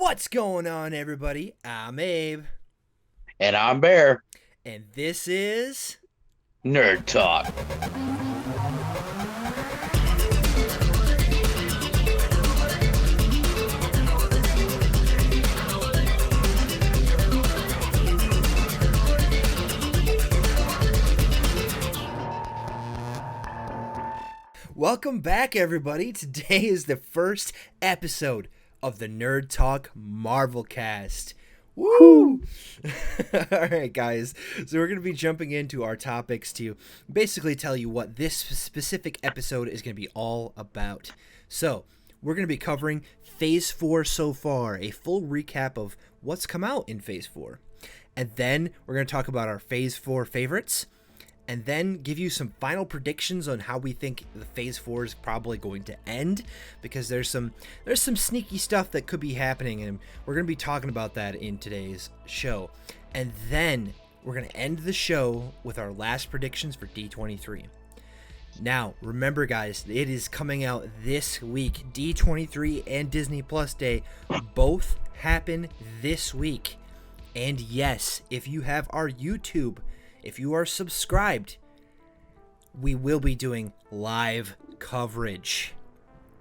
What's going on, everybody? I'm Abe, And I'm Bear. and this is. Nerd Talk. Welcome back, everybody. Today is the first episode of the Nerd Talk Marvel Cast. Woo! Alright, guys. So, we're going to be jumping into our topics to basically tell you what this specific episode is going to be all about. So, we're going to be covering Phase 4 so far, a full recap of what's come out in Phase 4. And then we're going to talk about our Phase 4 favorites, and then give you some final predictions on how we think the Phase 4 is probably going to end, because there's some sneaky stuff that could be happening, and we're going to be talking about that in today's show. And then we're going to end the show with our last predictions for D23. Now, remember, guys, it is coming out this week. D23 and Disney Plus Day both happen this week. And yes, if you have our YouTube, if you are subscribed, we will be doing live coverage.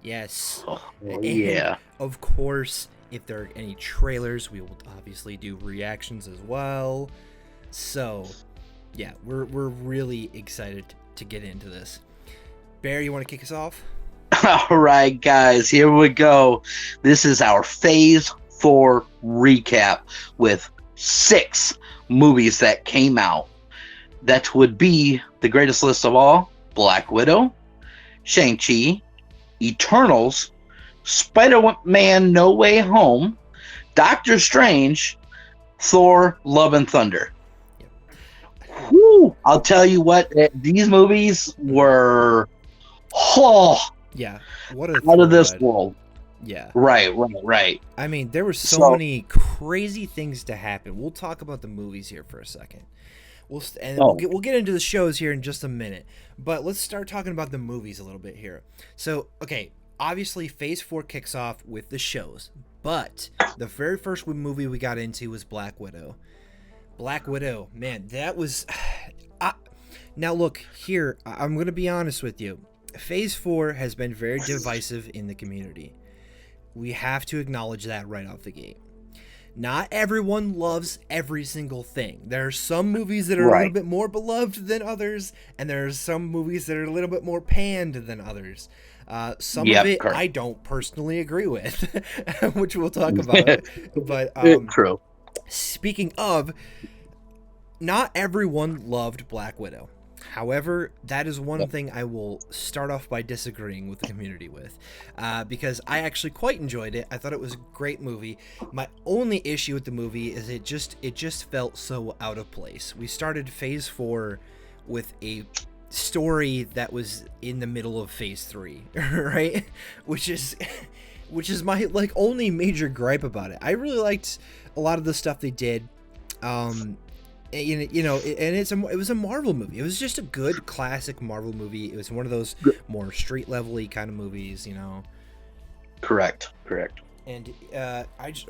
Yes. Oh, yeah. And of course, if there are any trailers, we will obviously do reactions as well. So, yeah, we're really excited to get into this. Bear, you want to kick us off? All right, guys, here we go. This is our Phase 4 recap with 6 movies that came out. That would be the greatest list of all: Black Widow, Shang-Chi, Eternals, Spider-Man No Way Home, Doctor Strange, Thor, Love and Thunder. Yep. Whew, I'll tell you what, these movies were Yeah, what a out of this ride. world. Yeah. Right. I mean, there were so many crazy things to happen. We'll talk about the movies here for a second. We'll get into the shows here in just a minute. But let's start talking about the movies a little bit here. So, okay, obviously Phase 4 kicks off with the shows. But the very first movie we got into was Black Widow. Black Widow, man, that was... Now look, here, I'm going to be honest with you. Phase 4 has been very divisive in the community. We have to acknowledge that right off the gate. Not everyone loves every single thing. There are some movies that are a little bit more beloved than others, and there are some movies that are a little bit more panned than others. Some of it correct. I don't personally agree with, which we'll talk about. But true. Speaking of, not everyone loved Black Widow. However, that is one thing I will start off by disagreeing with the community with, because I actually quite enjoyed it. I thought it was a great movie. My only issue with the movie is it just felt so out of place. We started Phase 4 with a story that was in the middle of Phase 3, right? Which is my only major gripe about it. I really liked a lot of the stuff they did. It was a Marvel movie. It was just a good classic Marvel movie. It was one of those more street level-y kind of movies, Correct. And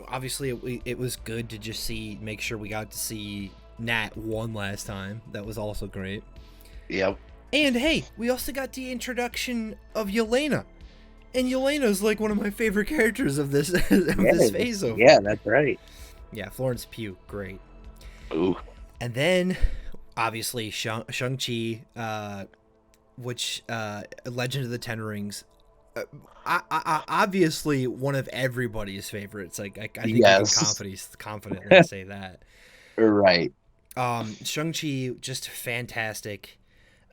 obviously it was good to just make sure we got to see Nat one last time. That was also great. Yep. And hey, we also got the introduction of Yelena. And Yelena's like one of my favorite characters of this this phase. Yeah, that's right. Yeah, Florence Pugh, great. Ooh. And then, obviously, Shang-Chi, which, Legend of the Ten Rings, obviously one of everybody's favorites. I think yes. I can confidently say that. Right. Shang-Chi, just fantastic.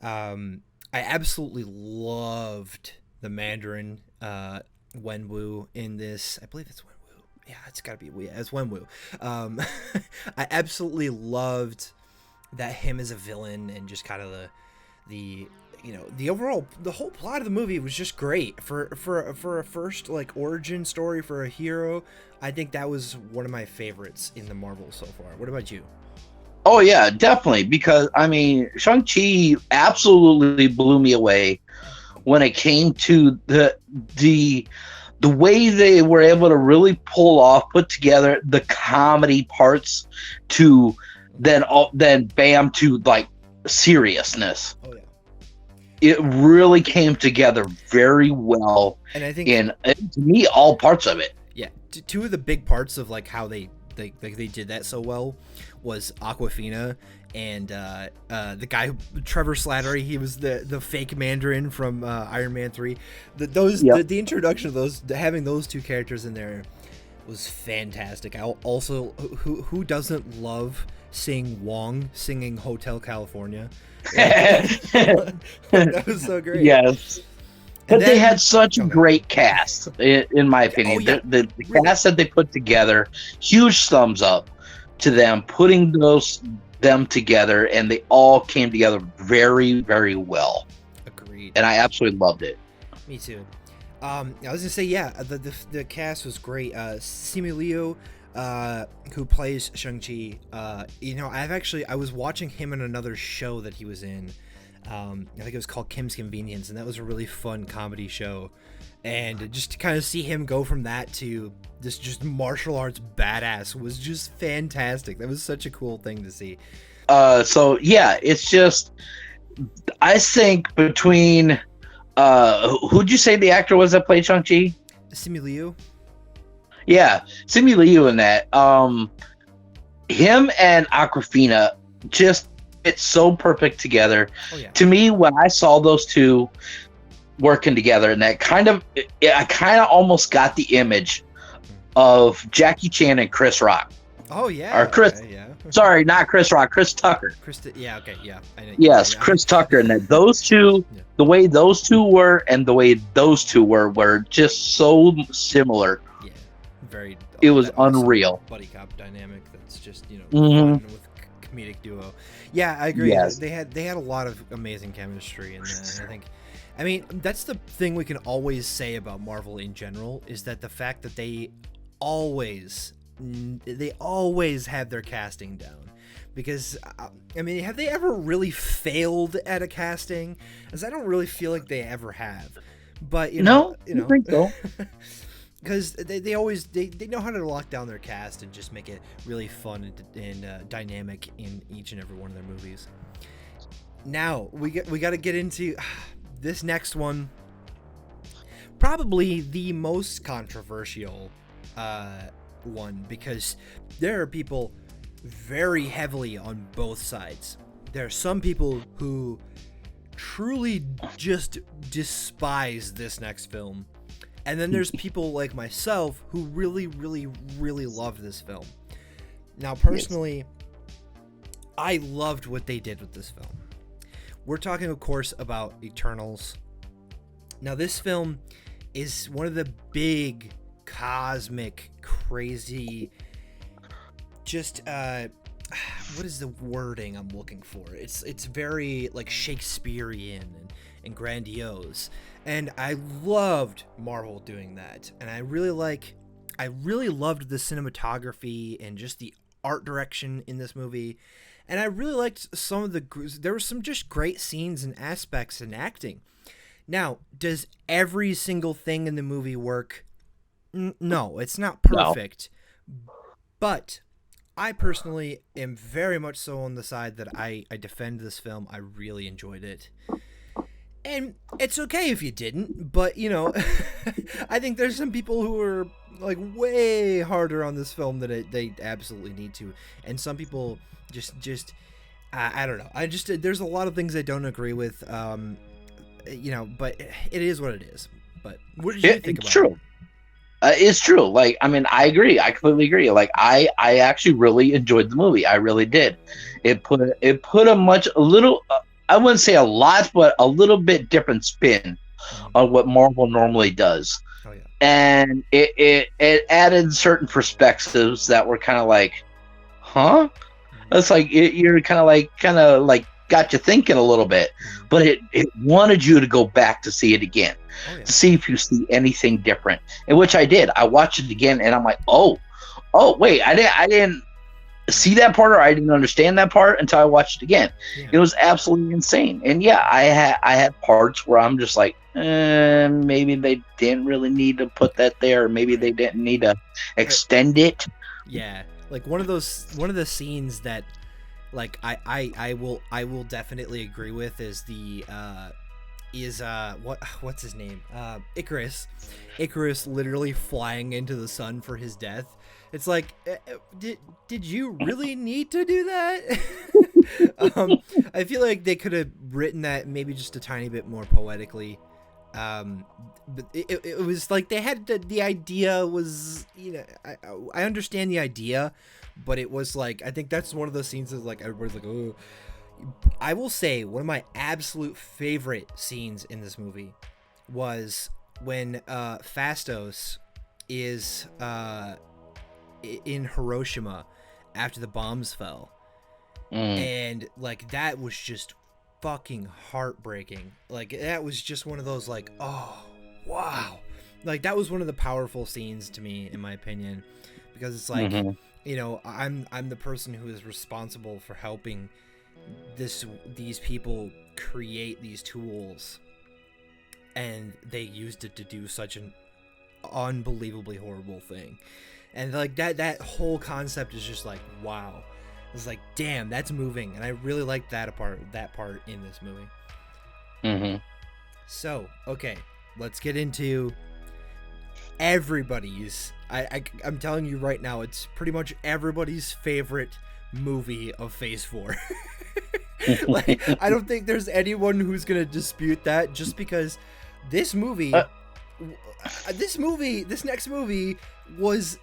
I absolutely loved the Mandarin, Wenwu in this. I believe it's Wenwu. Yeah, it's gotta be. Yeah, it's Wenwu. I absolutely loved that him as a villain, and just kind of the whole plot of the movie was just great for a first origin story for a hero. I think that was one of my favorites in the Marvel so far. What about you? Oh yeah, definitely, because I mean, Shang-Chi absolutely blew me away when it came to the the way they were able to really put together the comedy parts to then bam to like seriousness. Oh yeah. It really came together very well, And I think to me, all parts of it. Yeah, two of the big parts of like how they did that so well was Aquafina and the guy Trevor Slattery. He was the fake Mandarin from Iron Man 3. The introduction of those, having those two characters in there was fantastic. I also who doesn't love seeing Wong singing Hotel California? That was so great. Yes. But they had such a great cast, in my opinion. Oh, yeah. The cast that they put together, huge thumbs up to them, putting them together, and they all came together very, very well. Agreed. And I absolutely loved it. Me too. I was gonna say, yeah, the cast was great. Simu Liu, who plays Shang-Chi, I was watching him in another show that he was in. I think it was called Kim's Convenience, and that was a really fun comedy show. And just to kind of see him go from that to this just martial arts badass was just fantastic. That was such a cool thing to see. So yeah, it's just, I think between who'd you say the actor was that played Shang-Chi? Simu Liu. Yeah, Simu Liu in that. Him and Aquafina just fit so perfect together. Oh, yeah. To me, when I saw those two working together, and that I kind of almost got the image of Jackie Chan and Chris Rock. Oh yeah. Or Chris. Okay, yeah. Sorry, not Chris Rock. Chris Tucker. Yeah. Okay. Yeah. Yes, yeah. Chris Tucker, and that those two, Yeah. the way those two were, and the way those two were just so similar. Yeah. Very. It was awesome unreal. buddy cop dynamic. That's just Mhm. fun with comedic duo. Yeah, I agree. Yes. They had a lot of amazing chemistry in that. And I mean, that's the thing we can always say about Marvel in general, is that the fact that they always have their casting down. Because I mean, have they ever really failed at a casting? Because I don't really feel like they ever have. But I don't think so. Because they always know how to lock down their cast and just make it really fun and dynamic in each and every one of their movies. Now we got to get into this next one. Probably the most controversial one, because there are people very heavily on both sides. There are some people who truly just despise this next film. And then there's people like myself who really, really, really love this film. Now, personally, I loved what they did with this film. We're talking, of course, about Eternals. Now, this film is one of the big, cosmic, crazy, just, what is the wording I'm looking for? It's very, like, Shakespearean and grandiose. And I loved Marvel doing that. And I really loved the cinematography and just the art direction in this movie. And I really liked there were some just great scenes and aspects in acting. Now, does every single thing in the movie work? No, it's not perfect. No. But I personally am very much so on the side that I defend this film. I really enjoyed it. And it's okay if you didn't, but, I think there's some people who are, like, way harder on this film than they absolutely need to. And some people just I don't know. There's a lot of things I don't agree with, but it is what it is. But what did you think about it? It's true. It's true. Like, I mean, I agree. I completely agree. Like, I actually really enjoyed the movie. I really did. It put a little... I wouldn't say a lot, but a little bit different spin on what Marvel normally does. Oh, yeah. And it added certain perspectives that were kind of like, huh? It's like you're kind of like got you thinking a little bit, but it wanted you to go back to see it again, to see if you see anything different. And which I did. I watched it again, and I'm like, oh, wait, I didn't. see that part, or I didn't understand that part until I watched it again. Yeah. It was absolutely insane. And yeah, I had parts where I'm just like, maybe they didn't really need to put that there, or maybe they didn't need to extend it. Yeah, like one of the scenes that like I will definitely agree with is what's his name, Icarus literally flying into the sun for his death. It's like, did you really need to do that? I feel like they could have written that maybe just a tiny bit more poetically. But it was like they had the idea was, I understand the idea, but it was like, I think that's one of those scenes that like everybody's like, oh. I will say one of my absolute favorite scenes in this movie was when Phastos is in Hiroshima after the bombs fell. And like that was just fucking heartbreaking. Like that was just one of those like, oh wow, like that was one of the powerful scenes to me, in my opinion, because it's like, I'm the person who is responsible for helping these people create these tools, and they used it to do such an unbelievably horrible thing. And like that whole concept is just like, wow. It's like, damn, that's moving, and I really like that part in this movie. So, okay, let's get into everybody's. I'm telling you right now, it's pretty much everybody's favorite movie of Phase 4. Like, I don't think there's anyone who's gonna dispute that, just because this next movie was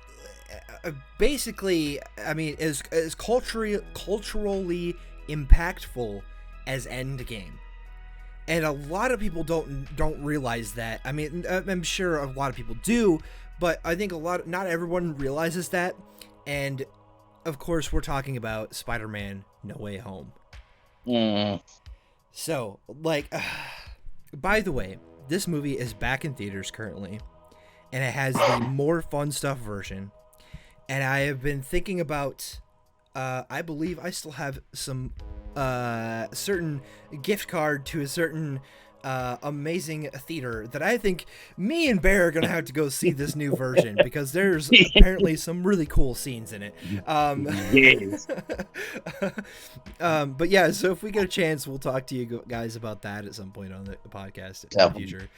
basically, I mean, as culturally impactful as Endgame, and a lot of people don't realize that. I mean, I'm sure a lot of people do, but I think not everyone realizes that. And of course, we're talking about Spider-Man: No Way Home. So, like, by the way, this movie is back in theaters currently, and it has the more fun stuff version. And I have been thinking about, I believe I still have some certain gift card to a certain amazing theater that I think me and Bear are going to have to go see this new version, because there's apparently some really cool scenes in it. Yes. But yeah, so if we get a chance, we'll talk to you guys about that at some point on the podcast in the future.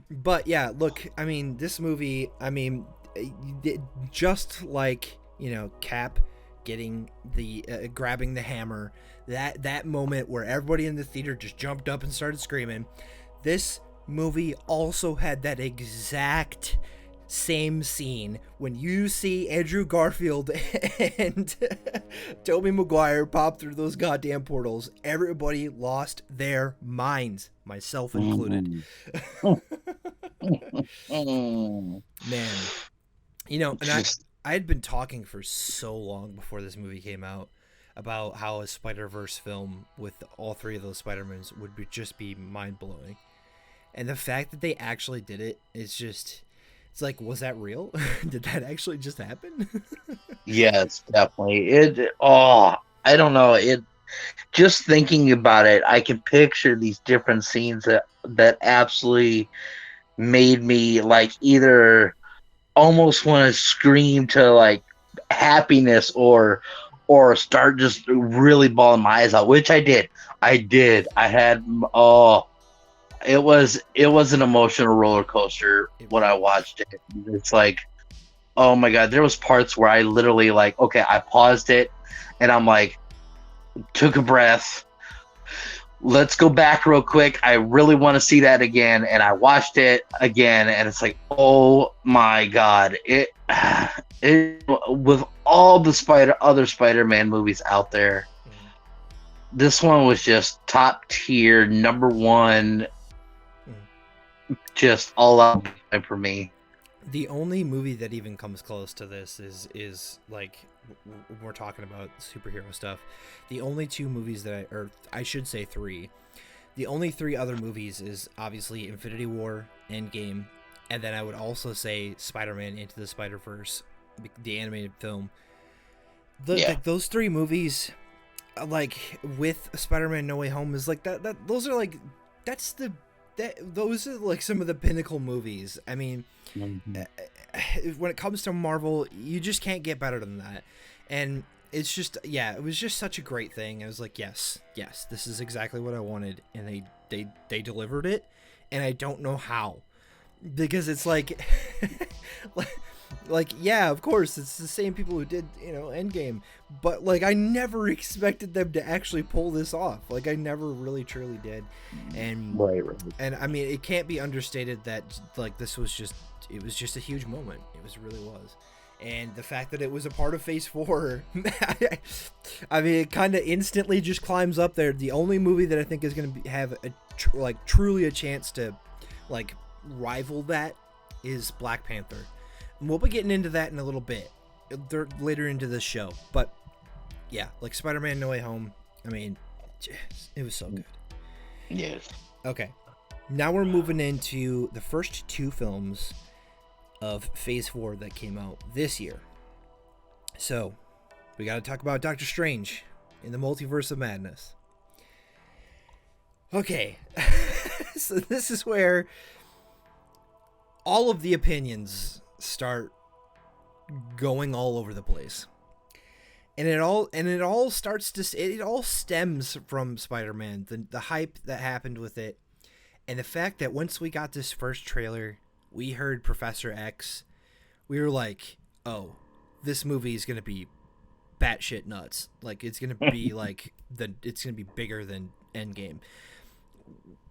But yeah, look, I mean, this movie, I mean, just like, Cap getting the grabbing the hammer, that moment where everybody in the theater just jumped up and started screaming, this movie also had that exact same scene when you see Andrew Garfield and Tobey Maguire pop through those goddamn portals. Everybody lost their minds, myself included. Man. And I had been talking for so long before this movie came out about how a Spider-Verse film with all three of those Spider-Mans would just be mind-blowing. And the fact that they actually did it is just, it's like, was that real? Did that actually just happen? Yes, definitely. I don't know. Just thinking about it, I can picture these different scenes that absolutely made me like either almost want to scream to like happiness or start just really bawling my eyes out, which I did. I had it was an emotional roller coaster when I watched it. It's like, oh my god, there was parts where I literally like, okay, I paused it and I'm like, took a breath. Let's go back real quick. I really want to see that again. And I watched it again, and it's like, oh my god. It with all the other Spider-Man movies out there, this one was just top tier, number one, just all out for me. The only movie that even comes close to this is like, we're talking about superhero stuff. The only two movies or I should say three. The only three other movies is obviously Infinity War, Endgame, and then I would also say Spider-Man Into the Spider-Verse, the animated film. Yeah. those three movies, like with Spider-Man No Way Home, is like that. Those are like those are like some of the pinnacle movies. I mean, Mhm. when it comes to Marvel, you just can't get better than that. And it's just, yeah, it was just such a great thing. I was like, yes, this is exactly what I wanted, and they delivered it, and I don't know how, because it's like, like yeah, of course, it's the same people who did Endgame, but like I never expected them to actually pull this off. Like I never really truly did, and Right, right. and I mean it can't be understated that like this was just it was just a huge moment. It really was. And the fact that it was a part of Phase 4, I mean, it kind of instantly just climbs up there. The only movie that I think is going to have like truly a chance to like rival that is Black Panther. And we'll be getting into that in a little bit later into this show. But yeah, like Spider-Man No Way Home, I mean, it was so good. Yes. Okay, now we're moving into the first two films of Phase 4 that came out this year. So, we got to talk about Doctor Strange in the Multiverse of Madness. Okay, so this is where all of the opinions start going all over the place. And it all stems from Spider-Man, the hype that happened with it, and the fact that once we got this first trailer, we heard Professor X, we were like, oh, this movie is going to be batshit nuts. Like, it's going to be like, it's going to be bigger than Endgame.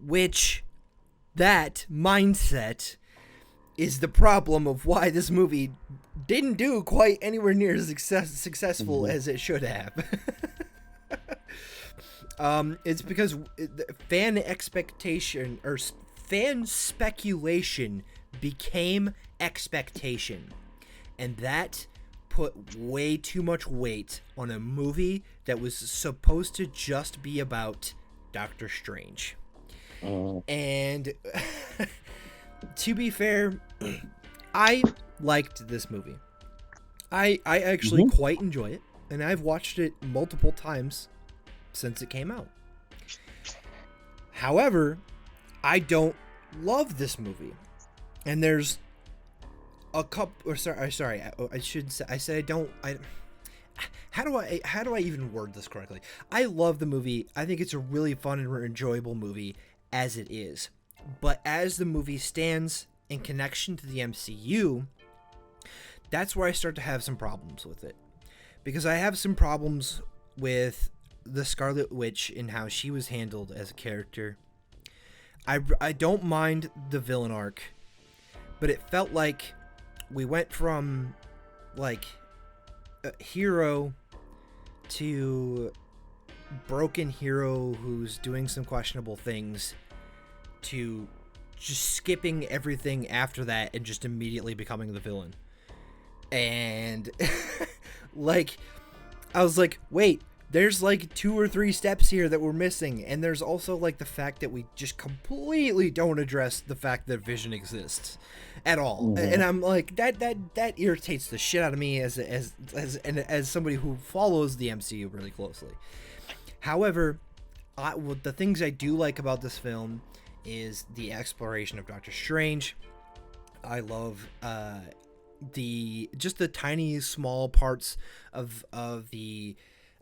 Which, that mindset is the problem of why this movie didn't do quite anywhere near as successful as it should have. It's because fan expectation, or fan speculation, became expectation, and that put way too much weight on a movie that was supposed to just be about Doctor Strange. And to be fair, I liked this movie. I actually quite enjoy it, and I've watched it multiple times since it came out. However, I don't love this movie. And there's a couple, or sorry, I should say, I said I don't, how do I even word this correctly? I love the movie. I think it's a really fun and enjoyable movie as it is. But as the movie stands in connection to the MCU, that's where I start to have some problems with it. Because I have some problems with the Scarlet Witch and how she was handled as a character. I don't mind the villain arc, but it felt like we went from like a hero to broken hero who's doing some questionable things to just skipping everything after that and just immediately becoming the villain. And like I was like, wait, there's like 2 or 3 steps here that we're missing. And there's also like the fact that we just completely don't address the fact that Vision exists at all. And I'm like, that irritates the shit out of me as somebody who follows the MCU really closely. However, the things I do like about this film is the exploration of Doctor Strange. I love the tiny small parts of the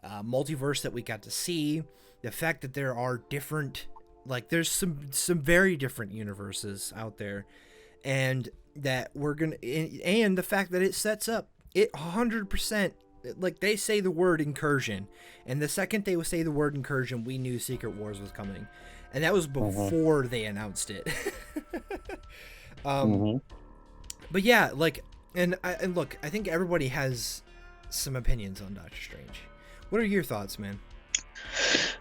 multiverse that we got to see. The fact that there are different, like there's some very different universes out there, and that we're gonna, and the fact that it sets up it 100%. Like they say the word incursion, and the second they would say the word incursion, we knew Secret Wars was coming, and that was before they announced it. But yeah, like, and look, I think everybody has some opinions on Doctor Strange. What are your thoughts, man?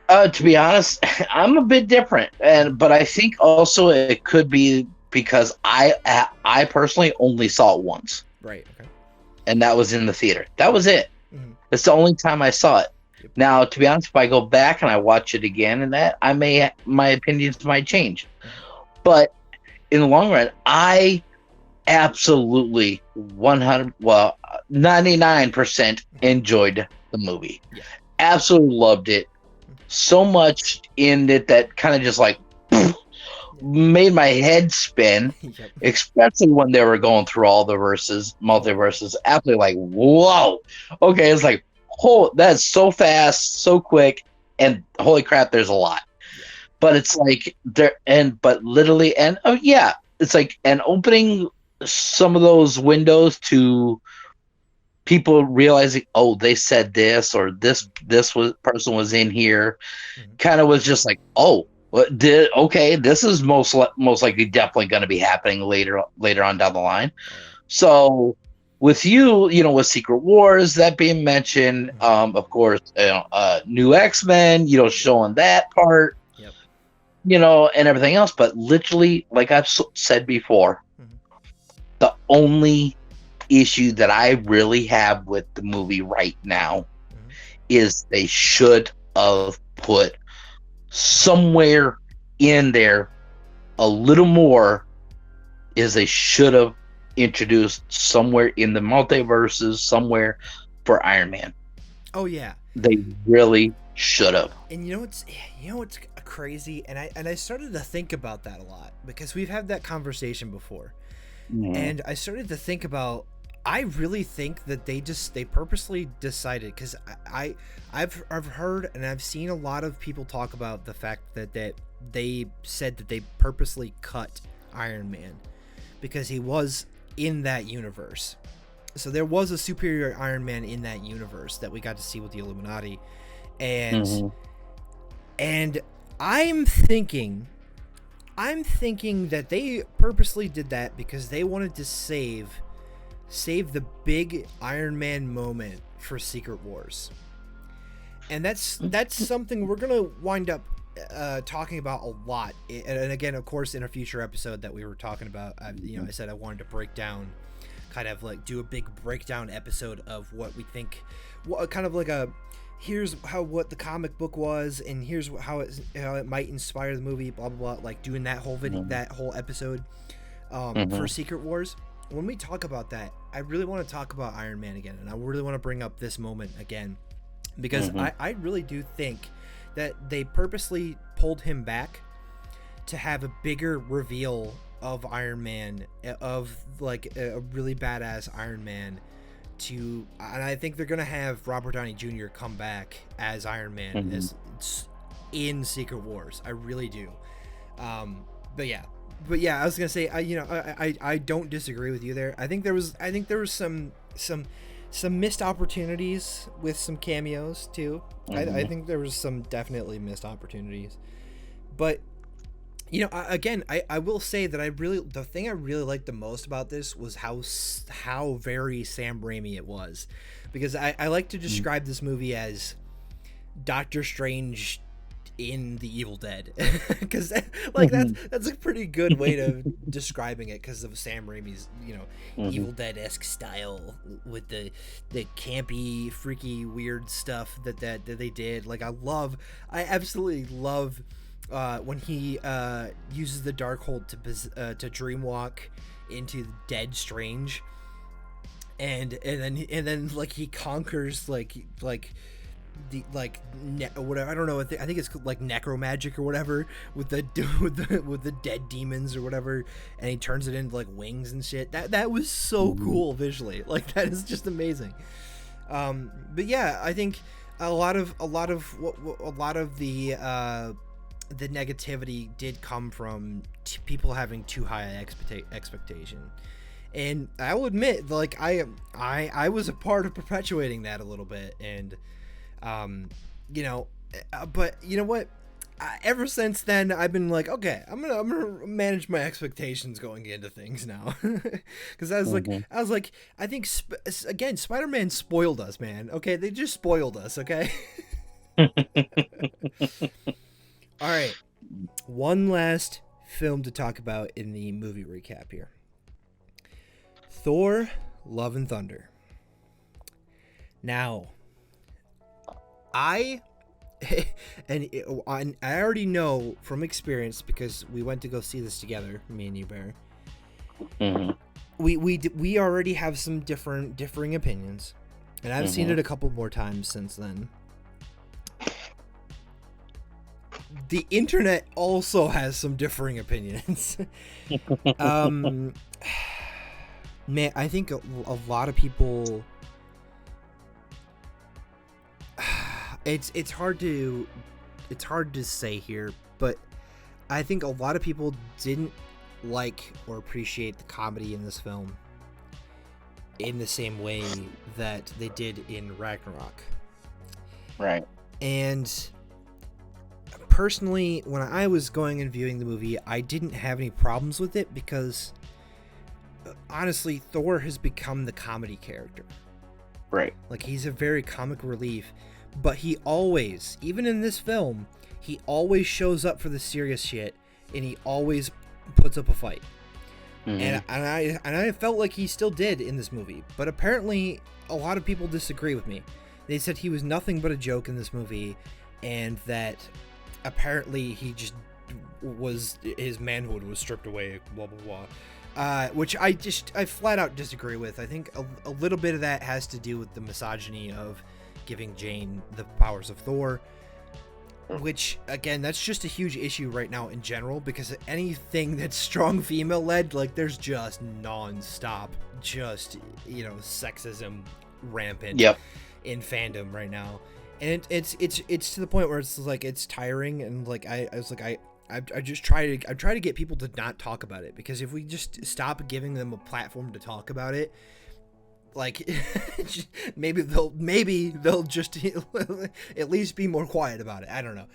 To be honest, I'm a bit different, but I think also it could be because I personally only saw it once. Right. Okay. And that was in the theater. That was it. It's the only time I saw it. Yep. Now, to be honest, if I go back and I watch it again, and that my opinions might change. But in the long run, I absolutely 99% enjoyed the movie. Yeah. Absolutely loved it. So much in it that kind of just like made my head spin, Yep. especially when they were going through all the multiverses. Absolutely like, whoa. Okay, it's like, oh, that's so fast, so quick, and holy crap, there's a lot. Yeah. But it's like but literally, and oh yeah, it's like and opening some of those windows to people realizing, oh, they said this or this was person was in here, Mm-hmm. kind of was just like, oh, what did okay, this is most likely definitely going to be happening later on down the line. Oh yeah. So with with Secret Wars that being mentioned, Mm-hmm. of course, new X-Men, Yep. showing that part, Yep. and everything else. But literally, like I've said before, Mm-hmm. the only issue that I really have with the movie right now Mm-hmm. is they should have put somewhere in there a little more, is they should have introduced somewhere in the multiverses somewhere for Iron Man. Oh yeah. They really should have. And you know what's crazy, and I started to think about that a lot because we've had that conversation before, Mhm. and I started to think about. I really think that they purposely decided because I've heard and I've seen a lot of people talk about the fact that they said that they purposely cut Iron Man because he was in that universe. So there was a superior Iron Man in that universe that we got to see with the Illuminati, and Mhm. and I'm thinking that they purposely did that because they wanted to save the big Iron Man moment for Secret Wars. And that's something we're going to wind up talking about a lot. And again, of course, in a future episode that we were talking about, I said I wanted to break down, kind of like do a big breakdown episode of what we think, kind of like here's what the comic book was, and here's how it might inspire the movie, blah blah blah. Like doing that whole that whole episode for Mhm. Secret Wars. When we talk about that, I really want to talk about Iron Man again, and I really want to bring up this moment again because Mhm. I really do think that they purposely pulled him back to have a bigger reveal of Iron Man, of like a really badass Iron Man. And I think they're gonna have Robert Downey Jr. come back as Iron Man Mhm. as in Secret Wars. I really do. But yeah, I was gonna say, I don't disagree with you there. I think there was some missed opportunities with some cameos too. I Mhm. think there was some definitely missed opportunities, but again, I will say that the thing I really liked the most about this was how very Sam Raimi it was, because I like to describe this movie as Doctor Strange in the Evil Dead, because like Mhm. that's a pretty good way to describing it because of Sam Raimi's Mhm. Evil Dead-esque style with the campy, freaky, weird stuff that they did. Like I absolutely love when he uses the Darkhold to dreamwalk into the Dead Strange, and then like he conquers like the whatever, I don't know, I think it's like necromagic or whatever with the with the dead demons or whatever, and he turns it into like wings and shit. That was so Mhm. cool visually. Like that is just amazing. But yeah, I think a lot of the negativity did come from people having too high expectation, and I will admit, like I was a part of perpetuating that a little bit, and um, you know, but you know what? Ever since then, I've been like, okay, I'm gonna manage my expectations going into things now, because Mhm. I was like, I think again, Spider-Man spoiled us, man. Okay, they just spoiled us. Okay. All right, one last film to talk about in the movie recap here. Thor: Love and Thunder. Now, I and I already know from experience because we went to go see this together, me and you, Bear. Mhm. We already have some differing opinions, and I've seen it a couple more times since then. The internet also has some differing opinions. Man, I think a lot of people. It's hard to say here, but I think a lot of people didn't like or appreciate the comedy in this film in the same way that they did in Ragnarok. Right. And personally, when I was going and viewing the movie, I didn't have any problems with it because honestly, Thor has become the comedy character. Right. Like, he's a very comic relief, but he always, even in this film, he always shows up for the serious shit, and he always puts up a fight. And I felt like he still did in this movie, but apparently a lot of people disagree with me. They said he was nothing but a joke in this movie, and that apparently he just was, his manhood was stripped away, blah blah blah. Which I flat out disagree with. I think a little bit of that has to do with the misogyny of giving Jane the powers of Thor, which, again, that's just a huge issue right now in general, because anything that's strong female led, like, there's just non-stop just, sexism rampant in fandom right now. And it's to the point where it's like, it's tiring, and like I try to get people to not talk about it, because if we just stop giving them a platform to talk about it, like maybe they'll just at least be more quiet about it. I don't know.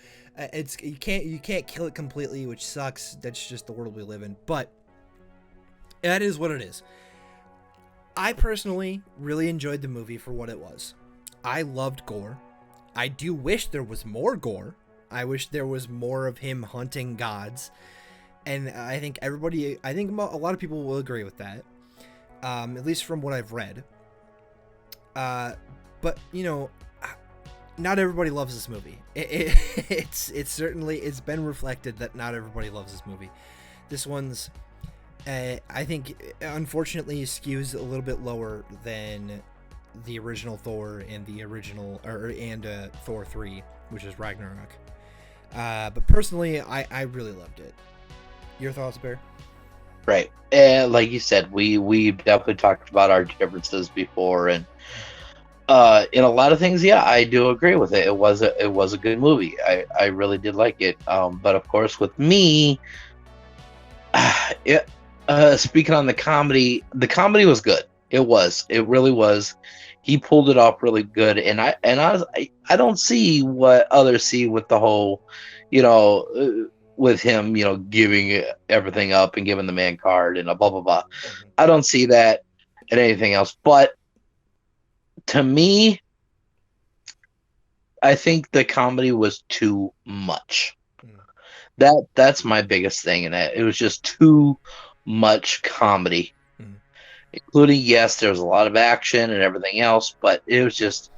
You can't kill it completely, which sucks. That's just the world we live in. But that is what it is. I personally really enjoyed the movie for what it was. I loved gore. I do wish there was more gore. I wish there was more of him hunting gods, and I think a lot of people will agree with that, at least from what I've read. But not everybody loves this movie. It's been reflected that not everybody loves this movie. This one's, I think, unfortunately, skews a little bit lower than the original Thor and Thor 3, which is Ragnarok. But personally, I really loved it. Your thoughts, Bear? Right. And like you said, we definitely talked about our differences before, and in a lot of things, yeah, I do agree with it. It was a good movie. I really did like it. But of course, with me, speaking on the comedy was good. It really was. He pulled it off really good, and I don't see what others see with the whole, with him, giving everything up and giving the man card and blah blah blah. I don't see that in anything else. But to me, I think the comedy was too much. That's my biggest thing in it. It was just too much comedy. Including, yes, there was a lot of action and everything else, but it was just,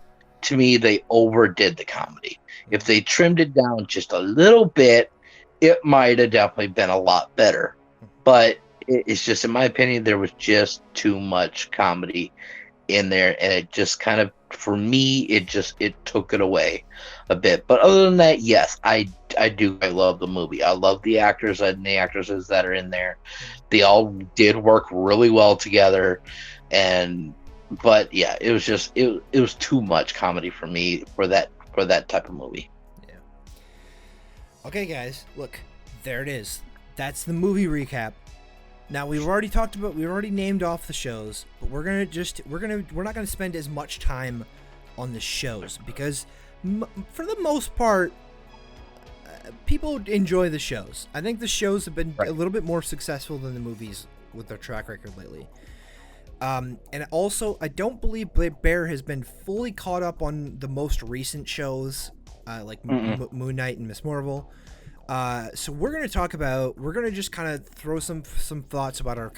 to me, they overdid the comedy. If they trimmed it down just a little bit, it might have definitely been a lot better. But it's just, in my opinion, there was just too much comedy in there, and it just kind of, for me, it took it away a bit. But other than that, yes, I love the movie. I love the actors and the actresses that are in there. They all did work really well together, but yeah, it was just it was too much comedy for me for that type of movie. Yeah. Okay, guys, look, there it is. That's the movie recap. Now, we've already named off the shows, but we're not gonna spend as much time on the shows, because for the most part, people enjoy the shows. I think the shows have been a little bit more successful than the movies with their track record lately. And also, I don't believe Bear has been fully caught up on the most recent shows, like Moon Knight and Miss Marvel. So we're going to just kind of throw some thoughts about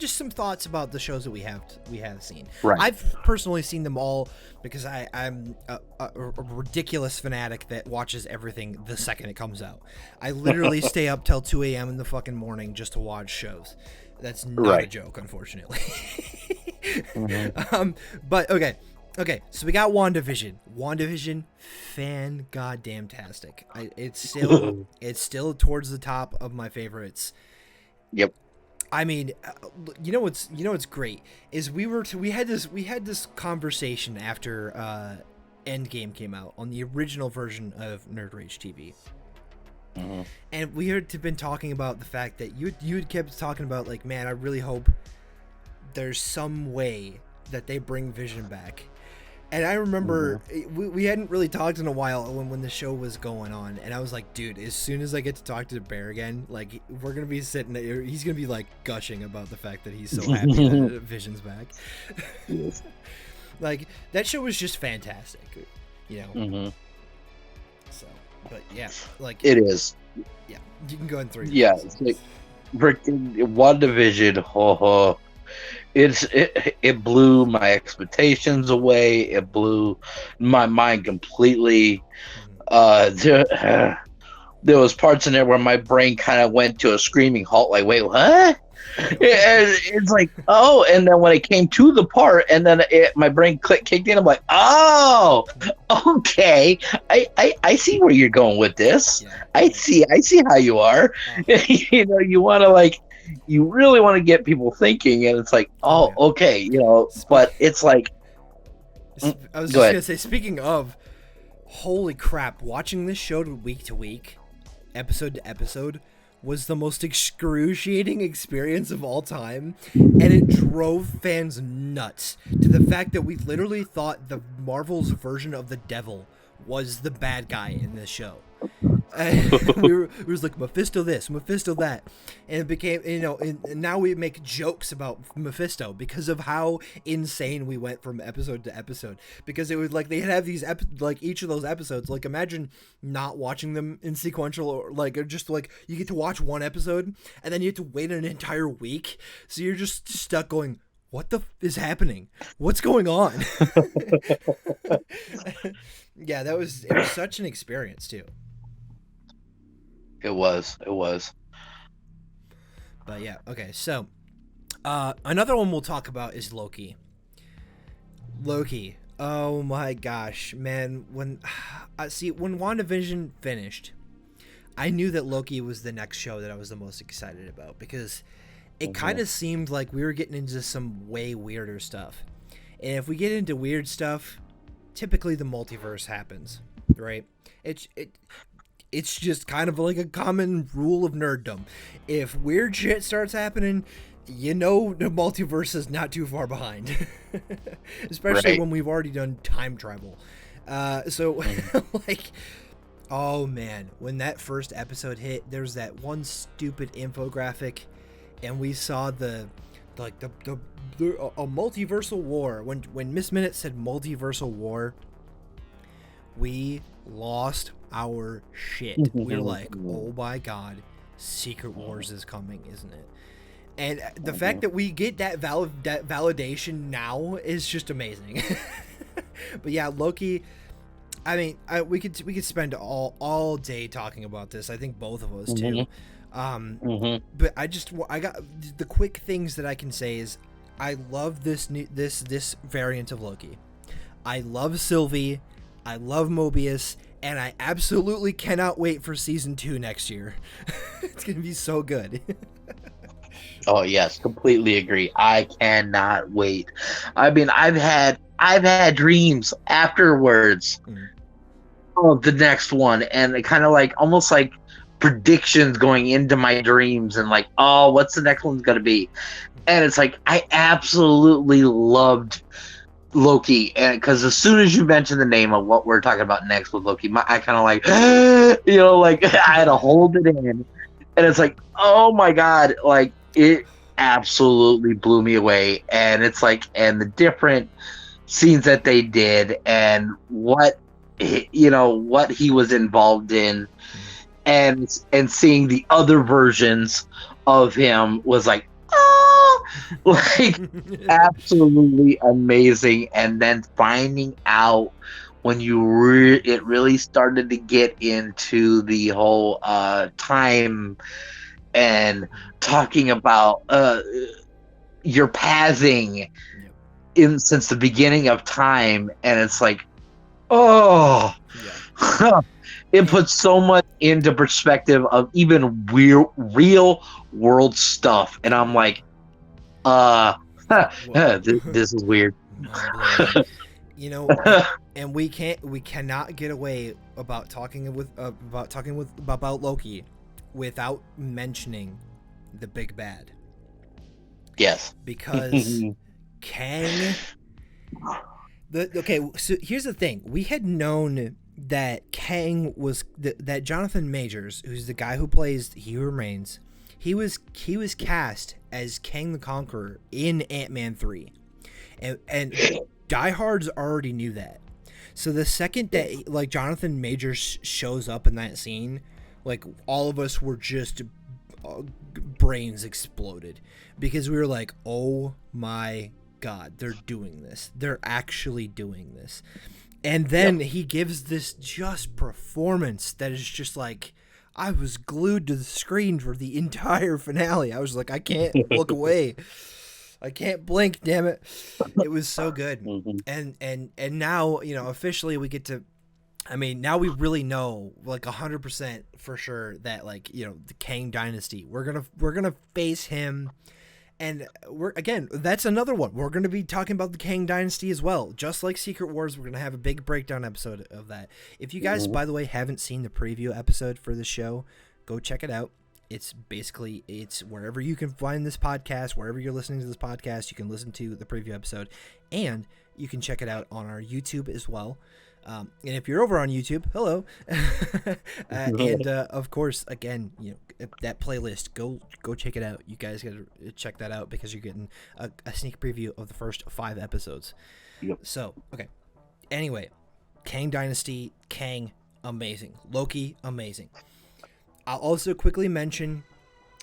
some thoughts about the shows that we have seen. Right. I've personally seen them all because I'm a ridiculous fanatic that watches everything the second it comes out. I literally stay up till 2 a.m. in the fucking morning just to watch shows. That's not a joke, unfortunately. But okay. So we got WandaVision. WandaVision, fan goddamn tastic. It's still towards the top of my favorites. Yep. I mean, you know what's great is we had this conversation after Endgame came out on the original version of Nerd Rage TV. And we had been talking about the fact that you had kept talking about, like, man, I really hope there's some way that they bring Vision back. And I remember we hadn't really talked in a while when the show was going on, and I was like, dude, as soon as I get to talk to Bear again, like, we're gonna be sitting there, he's gonna be like gushing about the fact that he's so happy that Vision's back. Like, that show was just fantastic, you know. So, but yeah, like, it is. Yeah, you can go in 3. Yeah, it's like freaking WandaVision. It blew my expectations away. It blew my mind completely. There was parts in there where my brain kind of went to a screaming halt. Like, wait, what? It's like, oh, and then when it came to the part, and then my brain kicked in. I'm like, oh, okay, I see where you're going with this. Yeah. I see how you are. You know, you really want to get people thinking, and it's like, oh, okay, you know, but it's like, I was just gonna say, speaking of, holy crap, watching this show week to week, episode to episode, was the most excruciating experience of all time, and it drove fans nuts to the fact that we literally thought the Marvel's version of the devil was the bad guy in this show. We was like, Mephisto this, Mephisto that, and it became, you know, and now we make jokes about Mephisto because of how insane we went from episode to episode, because it was like they'd have these like each of those episodes, like, imagine not watching them in sequential, or like, or just like you get to watch one episode and then you have to wait an entire week, so you're just stuck going, what the is happening? What's going on? Yeah, it was such an experience too. It was. But yeah, okay, so another one we'll talk about is Loki. Oh my gosh, man, when WandaVision finished, I knew that Loki was the next show that I was the most excited about, because it kind of seemed like we were getting into some way weirder stuff. And if we get into weird stuff, typically the multiverse happens, right? It's just kind of like a common rule of nerddom. If weird shit starts happening, you know the multiverse is not too far behind. Especially when we've already done time travel. So, like, oh man, when that first episode hit, there's that one stupid infographic, and we saw a multiversal war. When Miss Minute said multiversal war, we lost our shit. We're like, oh my god, Secret Wars is coming, isn't it? And the fact that we get that validation now is just amazing. But yeah, Loki, I mean, we could spend all day talking about this. I think both of us too. But I got the quick things that I can say is I love this variant of Loki. I love Sylvie. I love Mobius, and I absolutely cannot wait for season 2 next year. It's gonna be so good. Oh yes, completely agree. I cannot wait. I mean, I've had dreams afterwards of the next one, and it kind of like almost like predictions going into my dreams, and like, oh, what's the next one's gonna be? And it's like I absolutely loved Loki, and because as soon as you mentioned the name of what we're talking about next with Loki, I kind of like, you know, like I had to hold it in, and it's like, oh my god, like it absolutely blew me away, and it's like, and the different scenes that they did, and what he was involved in, and seeing the other versions of him was like, like absolutely amazing. And then finding out when it really started to get into the whole time and talking about your pathing, in since the beginning of time, and it's like, oh, Yeah. it puts so much into perspective of even real world stuff, and I'm like, Whoa. this is weird. Mind blowing. You know, and we cannot get away about talking about Loki without mentioning the big bad. Yes. Because Kang. Okay, so here's the thing: we had known that Kang was that Jonathan Majors, who's the guy who plays He Who Remains, he was cast as Kang the Conqueror in Ant-Man 3, and diehards already knew that. So the second that like Jonathan Majors shows up in that scene, like all of us were just brains exploded because we were like, oh my god, they're doing this. They're actually doing this. And then he gives this just performance that is just like, I was glued to the screen for the entire finale. I was like, I can't look away. I can't blink, damn it. It was so good. And now, you know, officially we get to, I mean, now we really know like 100% for sure that, like, you know, the Kang dynasty, we're going to face him. And that's another one. We're going to be talking about the Kang dynasty as well. Just like Secret Wars, we're going to have a big breakdown episode of that. If you guys, by the way, haven't seen the preview episode for the show, go check it out. It's wherever you can find this podcast, wherever you're listening to this podcast, you can listen to the preview episode, and you can check it out on our YouTube as well. And if you're over on YouTube, hello. And of course, again, you know, that playlist, go check it out. You guys gotta check that out because you're getting a sneak preview of the first 5 episodes. Yep. So, okay. Anyway, Kang Dynasty, Kang, amazing. Loki, amazing. I'll also quickly mention,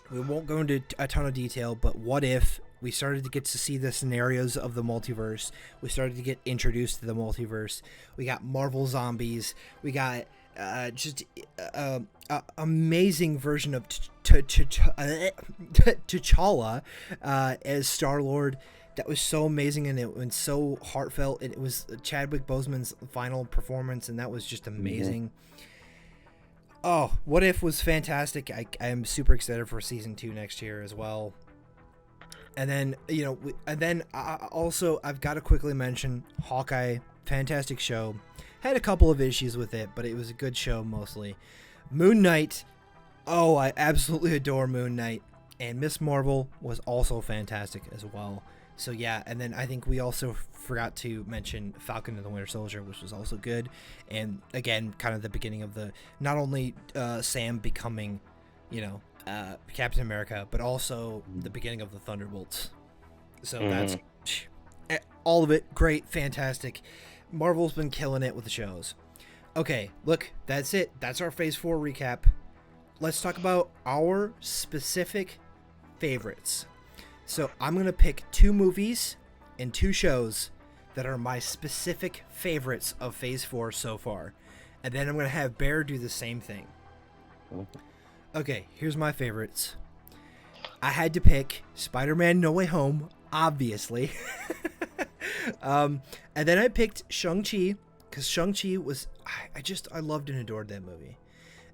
we won't go into a ton of detail, but what if we started to get to see the scenarios of the multiverse? We started to get introduced to the multiverse. We got Marvel Zombies. We got just amazing version of T'Challa as Star-Lord. That was so amazing, and it was so heartfelt. And it was Chadwick Boseman's final performance, and that was just amazing. Oh, What If was fantastic. I am super excited for season 2 next year as well. And then, you know, also I've got to quickly mention Hawkeye, fantastic show. Had a couple of issues with it, but it was a good show mostly. Moon Knight, oh, I absolutely adore Moon Knight. And Miss Marvel was also fantastic as well. So yeah, and then I think we also forgot to mention Falcon and the Winter Soldier, which was also good. And again, kind of the beginning of the, not only Sam becoming, you know, Captain America, but also the beginning of the Thunderbolts. So that's all of it. Great, fantastic. Marvel's been killing it with the shows. Okay, look, that's it. That's our Phase 4 recap. Let's talk about our specific favorites. So I'm going to pick 2 movies and 2 shows that are my specific favorites of Phase 4 so far. And then I'm going to have Bear do the same thing. Okay, here's my favorites. I had to pick Spider-Man No Way Home, obviously. And then I picked Shang-Chi, because Shang-Chi was, I loved and adored that movie.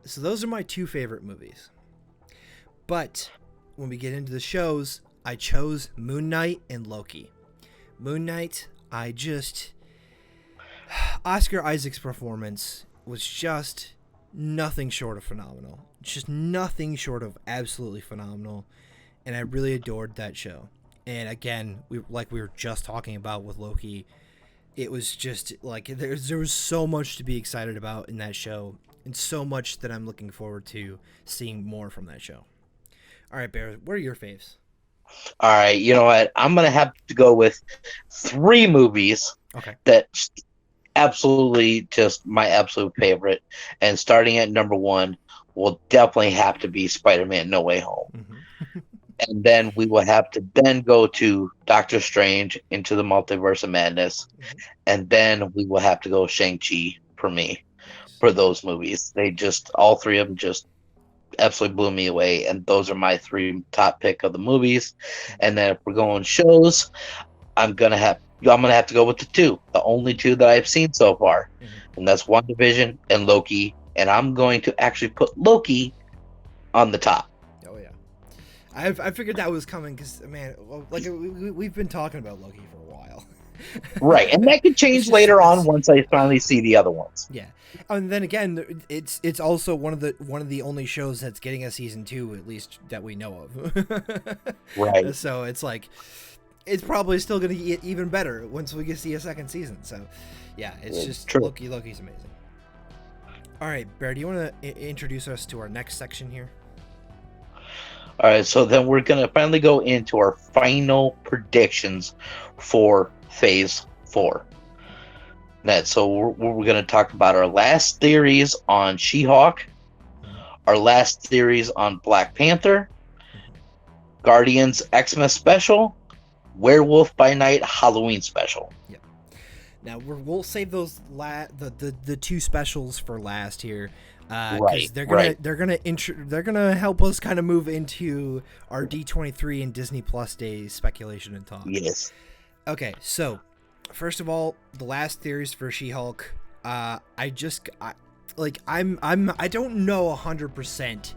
So those are my 2 favorite movies. But when we get into the shows, I chose Moon Knight and Loki. Moon Knight, Oscar Isaac's performance was just nothing short of phenomenal. Just nothing short of absolutely phenomenal. And I really adored that show. And again, we were just talking about with Loki, it was just like there was so much to be excited about in that show, and so much that I'm looking forward to seeing more from that show. All right, Bear, what are your faves? All right, you know what? I'm gonna have to go with 3 movies that absolutely just my absolute favorite. And starting at number 1 will definitely have to be Spider-Man No Way Home. And then we will have to then go to Doctor Strange Into the Multiverse of Madness. And then we will have to go Shang-Chi for me for those movies. They just, all 3 of them just absolutely blew me away. And those are my 3 top pick of the movies. And then if we're going shows, I'm gonna have to go with the only two that I've seen so far, and that's WandaVision and Loki. And I'm going to actually put Loki on the top. Oh yeah, I figured that was coming because man, like we've been talking about Loki for a while. Right, and that could change later on once I finally see the other ones. Yeah, and then again, it's also one of the only shows that's getting a season 2, at least that we know of. Right. So it's like, it's probably still going to get even better once we get to see a second season. So, yeah, it's just true. Loki's amazing. All right, Bear, do you want to introduce us to our next section here? All right, so then we're going to finally go into our final predictions for Phase 4. So we're going to talk about our last theories on She-Hulk, our last theories on Black Panther, Guardians Xmas special, Werewolf by Night Halloween special. Yep. Now we'll save those the two specials for last here, because they're gonna help us kind of move into our D23 and Disney Plus days speculation and talk. Yes. Okay, so first of all, the last theories for She-Hulk. I don't know 100%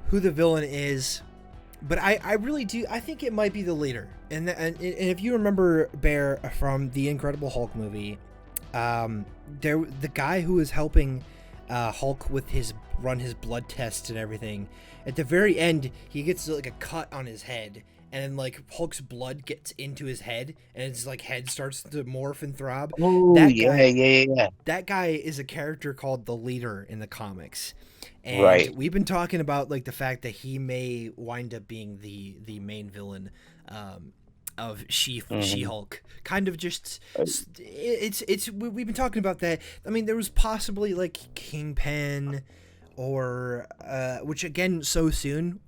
who the villain is. But I really do. I think it might be the leader. And if you remember, Bear, from the Incredible Hulk movie, the guy who is helping Hulk with his blood tests and everything, at the very end, he gets like a cut on his head, and then like Hulk's blood gets into his head, and his like head starts to morph and throb. Oh, yeah. That guy is a character called the Leader in the comics. And we've been talking about like the fact that he may wind up being the main villain of She-Hulk. Kind of just we've been talking about that. I mean, there was possibly like Kingpin, or which again so soon,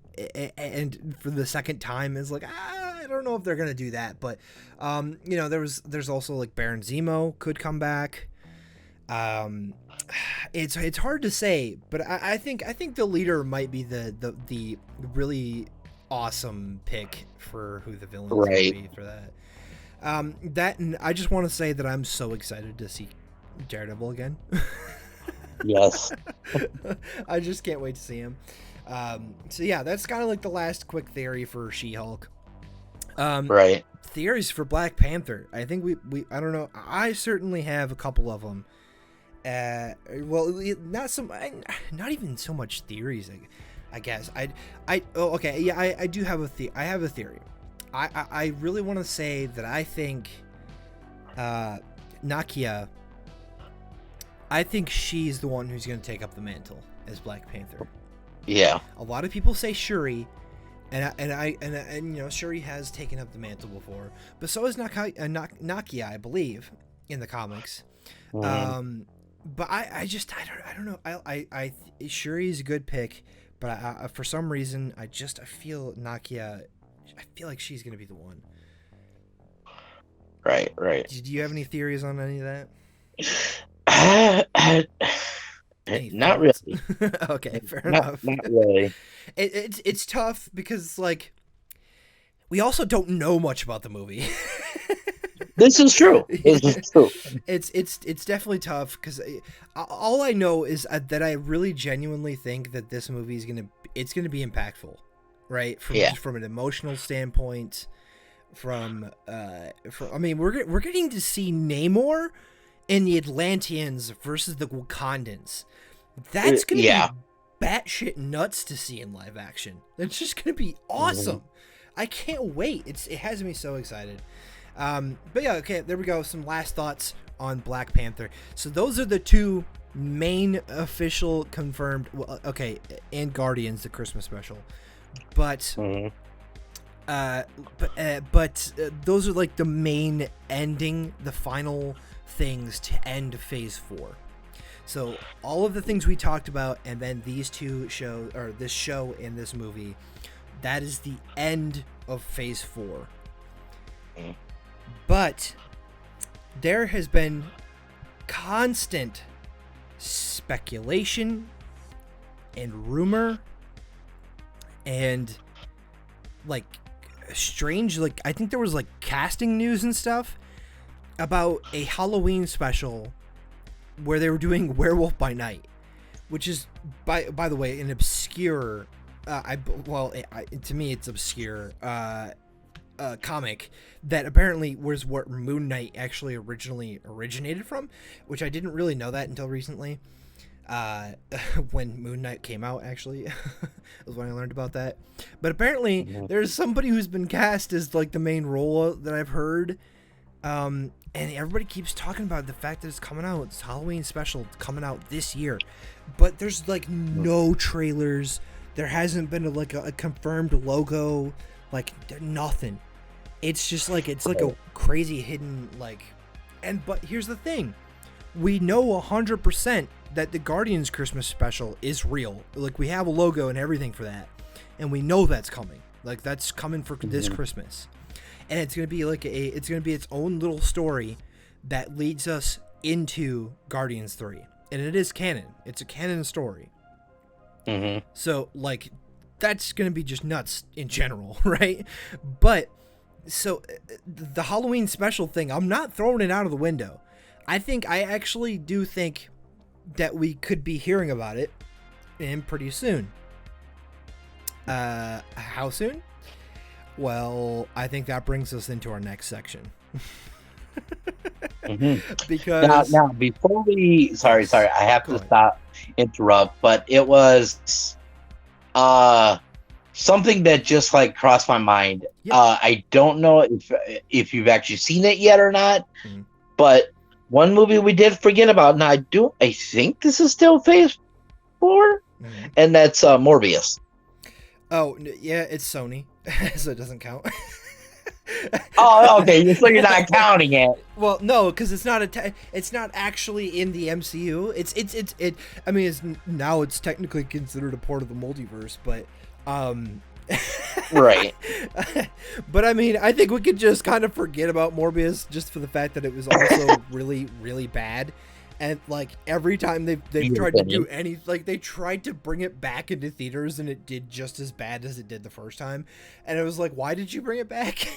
and for the second time is like I don't know if they're gonna do that, but there's also like Baron Zemo could come back. It's hard to say, but I think the leader might be the really awesome pick for who the villain is going to be for that. That, and I just want to say that I'm so excited to see Daredevil again. Yes. I just can't wait to see him. So yeah, that's kind of like the last quick theory for She-Hulk. Theories for Black Panther. I think we I don't know. I certainly have a couple of them. Not even so much theories, I guess. I do have I have a theory. I really want to say that I think Nakia, I think she's the one who's going to take up the mantle as Black Panther. Yeah. A lot of people say Shuri, and Shuri has taken up the mantle before, but so is Nakia, I believe, in the comics. But I don't know. I Shuri is a good pick, but I for some reason I feel Nakia. I feel like she's gonna be the one. Right. Do you have any theories on any of that? Not really. Okay, fair enough. Not really. It's tough because like we also don't know much about the movie. This is true. It's definitely tough because all I know is that I really genuinely think that this movie is gonna be impactful, right? From an emotional standpoint, I mean we're getting to see Namor and the Atlanteans versus the Wakandans. That's gonna be batshit nuts to see in live action. It's just gonna be awesome. I can't wait. It has me so excited. But yeah, okay, there we go. Some last thoughts on Black Panther. So those are the two main official confirmed. Well, okay, and Guardians, the Christmas special, but those are like the main ending, the final things to end Phase 4. So all of the things we talked about, and then these two shows, or this show and this movie, that is the end of Phase 4. But there has been constant speculation and rumor and like strange, like, I think there was like casting news and stuff about a Halloween special where they were doing Werewolf by Night, which is by the way an obscure to me it's obscure comic that apparently was what Moon Knight actually originally originated from, which I didn't really know that until recently. When Moon Knight came out, actually, was when I learned about that. But apparently, there's somebody who's been cast as like the main role that I've heard, and everybody keeps talking about the fact that it's coming out. It's Halloween special coming out this year, but there's like no trailers. There hasn't been a confirmed logo, like nothing. It's just like it's like a crazy hidden like, but here's the thing. We know 100% that the Guardians Christmas special is real. Like, we have a logo and everything for that. And we know that's coming. Like, that's coming for this Christmas. And it's going to be like it's going to be its own little story that leads us into Guardians 3. And it is canon. It's a canon story. Mm-hmm. So, like, that's going to be just nuts in general, right? But, so, the Halloween special thing, I'm not throwing it out of the window. I actually do think that we could be hearing about it pretty soon. How soon? Well, I think that brings us into our next section. Because now before we sorry, I have to stop, interrupt, but it was something that just like crossed my mind. Yeah. I don't know if you've actually seen it yet or not, but one movie we did forget about, and I think this is still Phase 4, and that's Morbius. Oh, yeah, it's Sony, so it doesn't count. Oh, okay, so you're not counting it. Well, no, because it's not actually in the MCU. I mean, now it's technically considered a part of the multiverse, but right. But I mean, I think we could just kind of forget about Morbius just for the fact that it was also really, really bad. And like every time they've tried to do any, like they tried to bring it back into theaters and it did just as bad as it did the first time. And it was like, why did you bring it back?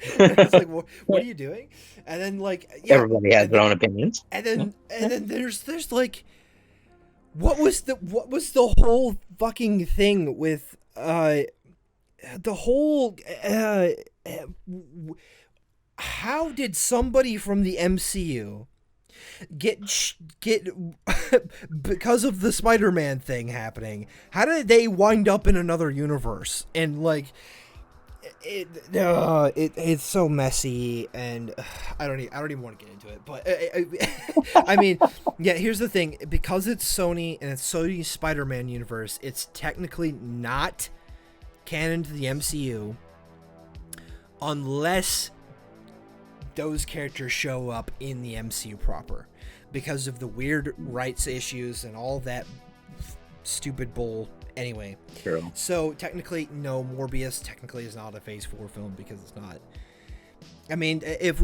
It's like, what are you doing? And then like, yeah, everybody has their own opinions. And then there's like, what was the whole fucking thing with the whole how did somebody from the MCU get because of the Spider-Man thing happening? How did they wind up in another universe? And like it's so messy, and I don't even want to get into it. But I mean, yeah. Here's the thing: because it's Sony and it's Sony's Spider-Man universe, it's technically not canon to the MCU unless those characters show up in the MCU proper, because of the weird rights issues and all that stupid bull. Anyway, True. So technically, no, Morbius technically is not a Phase 4 film because it's not. I mean, if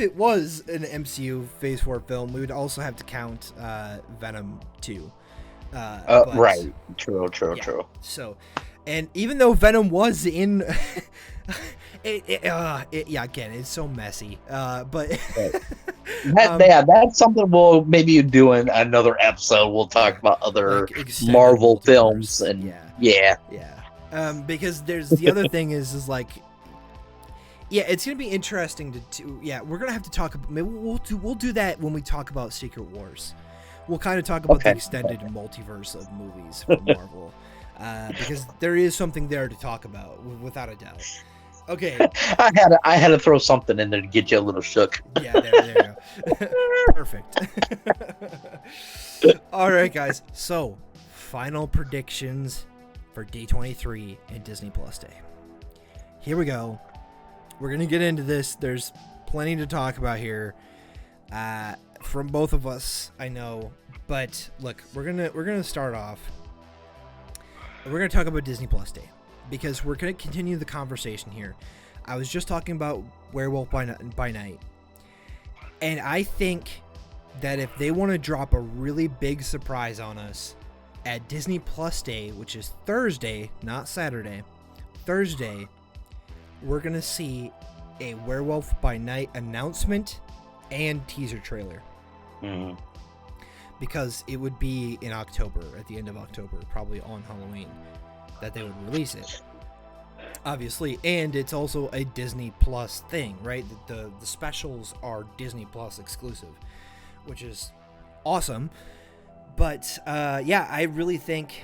it was an MCU Phase 4 film, we would also have to count Venom 2. Right. True. So, and even though Venom was in, again, it's so messy. But that's something we'll maybe do in another episode. We'll talk about other like Marvel films and yeah. Because there's the other thing is like, yeah, it's gonna be interesting to we're gonna have to talk about, maybe we'll do that when we talk about Secret Wars. We'll kind of talk about the extended multiverse of movies from Marvel, because there is something there to talk about without a doubt. Okay. I had to throw something in there to get you a little shook. Yeah, there you go. Perfect. All right, guys. So, final predictions for D23 and Disney Plus Day. Here we go. We're gonna get into this. There's plenty to talk about here, from both of us, I know. But look, we're gonna start off. We're gonna talk about Disney Plus Day, because we're going to continue the conversation here. I was just talking about Werewolf by Night. And I think that if they want to drop a really big surprise on us at Disney Plus Day, which is Thursday, not Saturday, Thursday, we're going to see a Werewolf by Night announcement and teaser trailer. Mm-hmm. Because it would be in October, at the end of October, probably on Halloween, that they would release it. Obviously, and it's also a Disney Plus thing, right? The specials are Disney Plus exclusive, which is awesome. But I really think,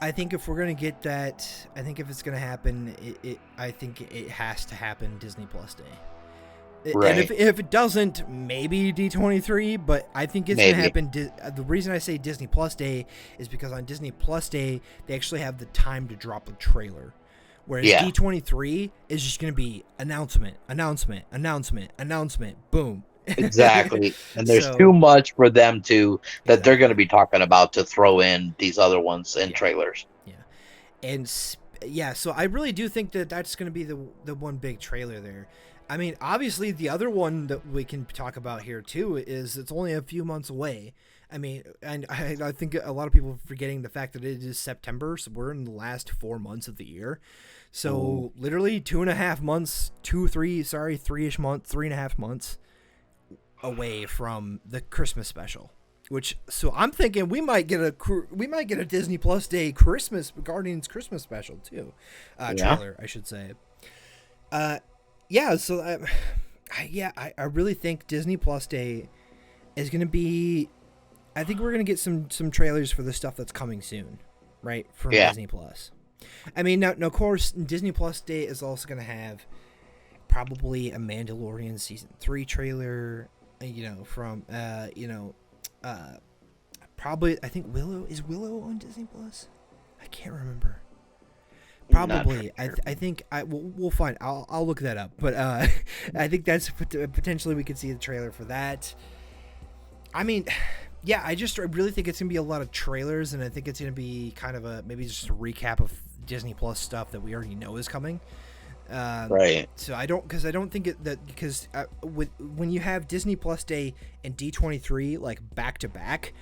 if we're gonna get that, I think if it's gonna happen, I think it has to happen Disney Plus Day. Right. And if it doesn't, maybe D23, but I think it's going to happen. The reason I say Disney Plus Day is because on Disney Plus Day, they actually have the time to drop a trailer. Whereas D23 is just going to be announcement, boom. Exactly. And there's too much for them that they're going to be talking about to throw in these other ones in trailers. Yeah. And so I really do think that that's going to be the one big trailer there. I mean, obviously, the other one that we can talk about here, too, is it's only a few months away. I mean, and I think a lot of people are forgetting the fact that it is September, so we're in the last 4 months of the year. So, literally 2.5 months, 3-ish months, 3.5 months away from the Christmas special. So I'm thinking we might get a Disney Plus Day Guardians Christmas special, too. Trailer, I should say. So I really think Disney Plus Day is going to be. I think we're going to get some trailers for the stuff that's coming soon, right? From Disney Plus. I mean, now of course, Disney Plus Day is also going to have probably a Mandalorian season 3 trailer. From probably I think Willow Willow on Disney Plus. I can't remember. Probably. Sure. I think we'll find. I'll look that up. But I think that's potentially we could see the trailer for that. I mean, I really think it's gonna be a lot of trailers, and I think it's gonna be kind of maybe just a recap of Disney Plus stuff that we already know is coming. Right. So I don't think because when you have Disney Plus Day and D23 like back to back,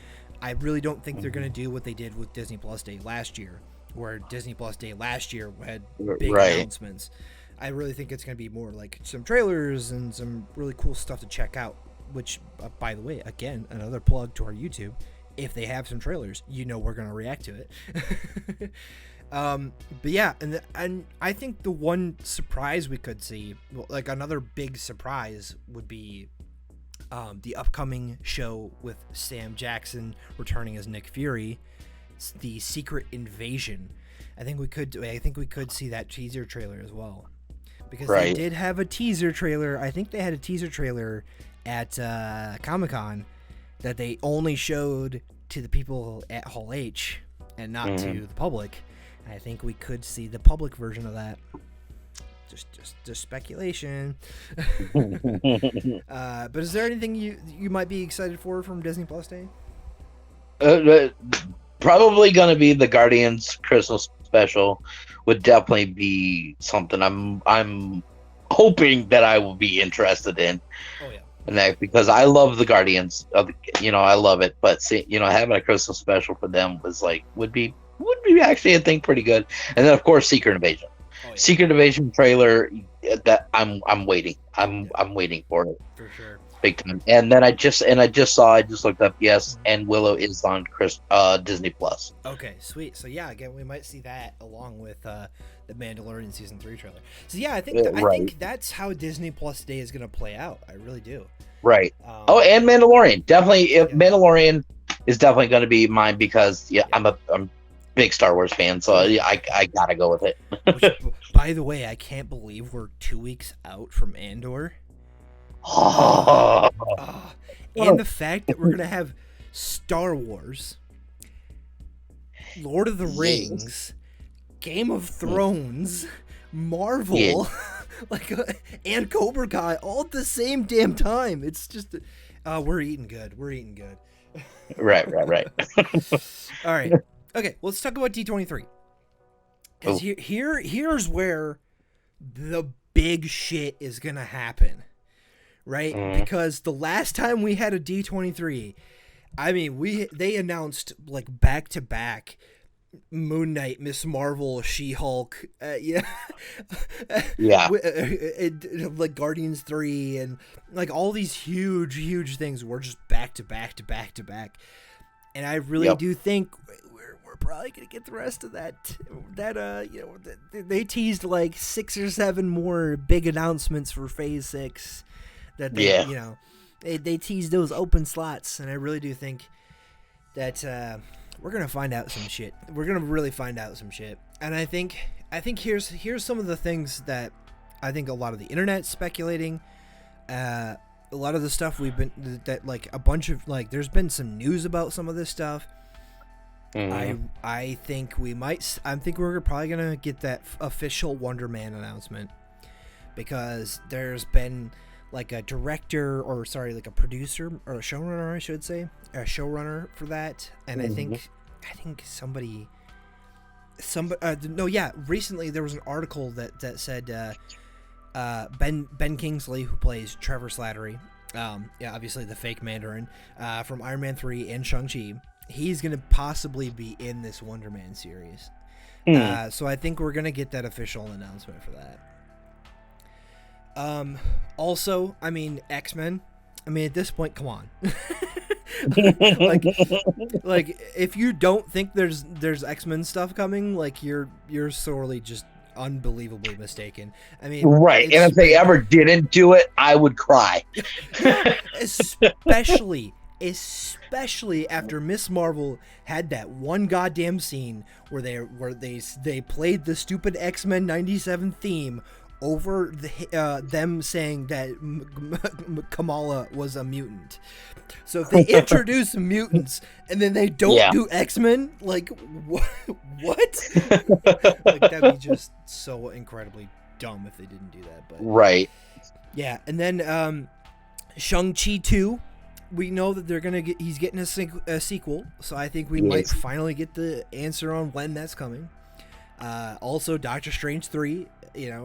I really don't think they're gonna do what they did with Disney Plus Day last year. Where Disney Plus Day last year had big announcements. I really think it's going to be more like some trailers and some really cool stuff to check out, which, by the way, again, another plug to our YouTube. If they have some trailers, we're going to react to it. But yeah, and I think the one surprise we could see, like another big surprise would be the upcoming show with Sam Jackson returning as Nick Fury. The Secret Invasion. I think we could see that teaser trailer as well, because they did have a teaser trailer. I think they had a teaser trailer at Comic-Con that they only showed to the people at Hall H and not to the public. And I think we could see the public version of that. Just speculation. But is there anything you might be excited for from Disney Plus Day? Probably going to be the Guardians Christmas special. Would definitely be something I'm hoping that I will be interested in. Oh yeah. And that, because I love the Guardians I love it, but having a Christmas special for them would be actually I think pretty good. And then of course Secret Invasion. Oh, yeah. Secret Invasion trailer that I'm waiting. I'm waiting for it. For sure. Big time. And then I just looked up, and Willow is on Disney Plus. Okay, sweet. So yeah, again, we might see that along with the Mandalorian season 3 trailer. So yeah, I think that's how Disney Plus Day is going to play out. I really do. Right. And Mandalorian. Definitely Mandalorian is definitely going to be mine because I'm a big Star Wars fan, so I got to go with it. Which, by the way, I can't believe we're 2 weeks out from Andor. And the fact that we're going to have Star Wars, Lord of the Rings, Game of Thrones, Marvel, and Cobra Kai all at the same damn time. It's just, we're eating good. Right. All right. Okay, let's talk about D23. Because here's where the big shit is going to happen. Right? Because the last time we had a D23, I mean, they announced back to back Moon Knight, Miss Marvel, She-Hulk, yeah, Yeah. like Guardians 3, and like all these huge things were just back to back to back to back. And I really Yep. do think we're probably gonna get the rest of that. They teased like 6 or 7 more big announcements for Phase 6. That Yeah. they teased those open slots, and I really do think that we're gonna find out some shit. We're gonna really find out some shit. And I think here's some of the things that I think a lot of the internet's speculating. A lot of the stuff we've been that like a bunch of like there's been some news about some of this stuff. I think we're probably gonna get that official Wonder Man announcement, because there's been like a director, or sorry, like a producer or a showrunner, I should say, a showrunner for that. And I think somebody recently there was an article that said Ben Kingsley, who plays Trevor Slattery, obviously the fake Mandarin from Iron Man 3 and Shang-Chi, he's going to possibly be in this Wonder Man series. So I think we're going to get that official announcement for that. Also, I mean, X-Men. I mean, at this point, come on. like if you don't think there's X-Men stuff coming, like you're sorely just unbelievably mistaken. I mean, Right. And if they ever didn't do it, I would cry. especially after Miss Marvel had that one goddamn scene where they played the stupid X-Men 97 theme over them saying that Kamala was a mutant. So if they introduce mutants and then they don't do X-Men, like what? Like that'd be just so incredibly dumb if they didn't do that. But right. Yeah, and then Shang-Chi 2, we know that he's getting a sequel, so I think we might finally get the answer on when that's coming. Also, Doctor Strange 3,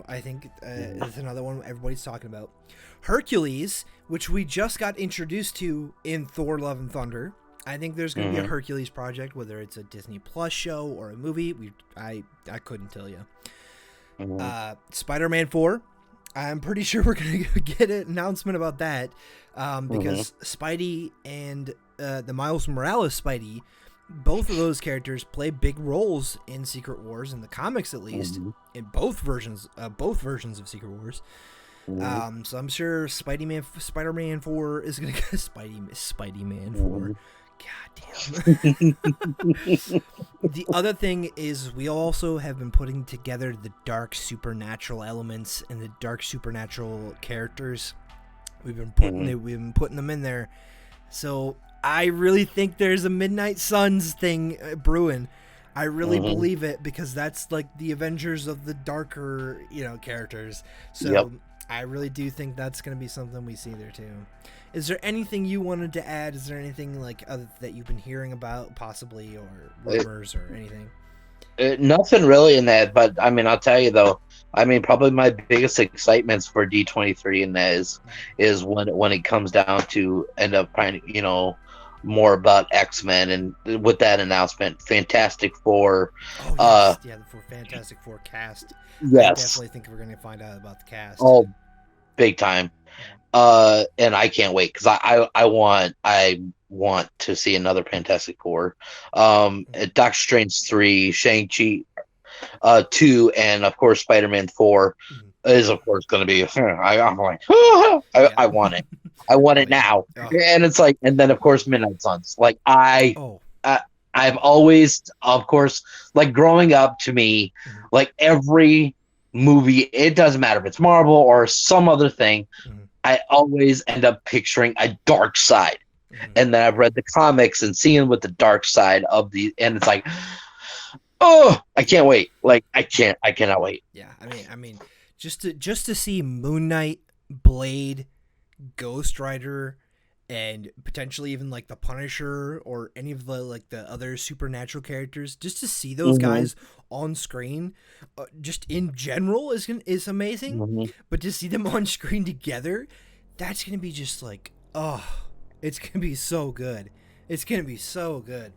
I think is another one everybody's talking about. Hercules, which we just got introduced to in Thor: Love and Thunder. I think there's going to be a Hercules project, whether it's a Disney Plus show or a movie. I couldn't tell you. Spider-Man 4. I'm pretty sure we're going to get an announcement about that because Spidey and the Miles Morales Spidey, both of those characters play big roles in Secret Wars, in the comics at least, in both versions of Secret Wars. So I'm sure Spider-Man 4 is going to get Spidey-Man 4. God damn. The other thing is we also have been putting together the dark supernatural elements and the dark supernatural characters. We've been putting them in there. So I really think there's a Midnight Suns thing brewing. I really believe it, because that's like the Avengers of the darker, characters. So I really do think that's going to be something we see there too. Is there anything you wanted to add? Is there anything like other that you've been hearing about, possibly, or rumors or anything? Nothing really in that, but I mean, I'll tell you though. I mean, probably my biggest excitements for D23 in that is when it comes down to end up finding, more about X-Men, and with that announcement, Fantastic Four. Oh yes, the Fantastic Four cast. Yes, I definitely think we're going to find out about the cast. Oh, big time. And I can't wait, because I want to see another Fantastic Four. Doctor Strange 3, Shang-Chi 2, and of course Spider-Man 4 is of course going to be. I'm like, I want it. I want it now. And it's like, and then of course Midnight Suns. Like I've always, of course, like growing up, to me, like every movie, it doesn't matter if it's Marvel or some other thing, I always end up picturing a dark side. And then I've read the comics and seeing what the dark side of and it's like, oh, I can't wait. Like I cannot wait. Yeah, I mean, just to see Moon Knight, Blade, Ghost Rider, and potentially even like the Punisher or any of the other supernatural characters, just to see those guys on screen, just in general is amazing. But to see them on screen together, that's gonna be just like, it's gonna be so good. It's gonna be so good.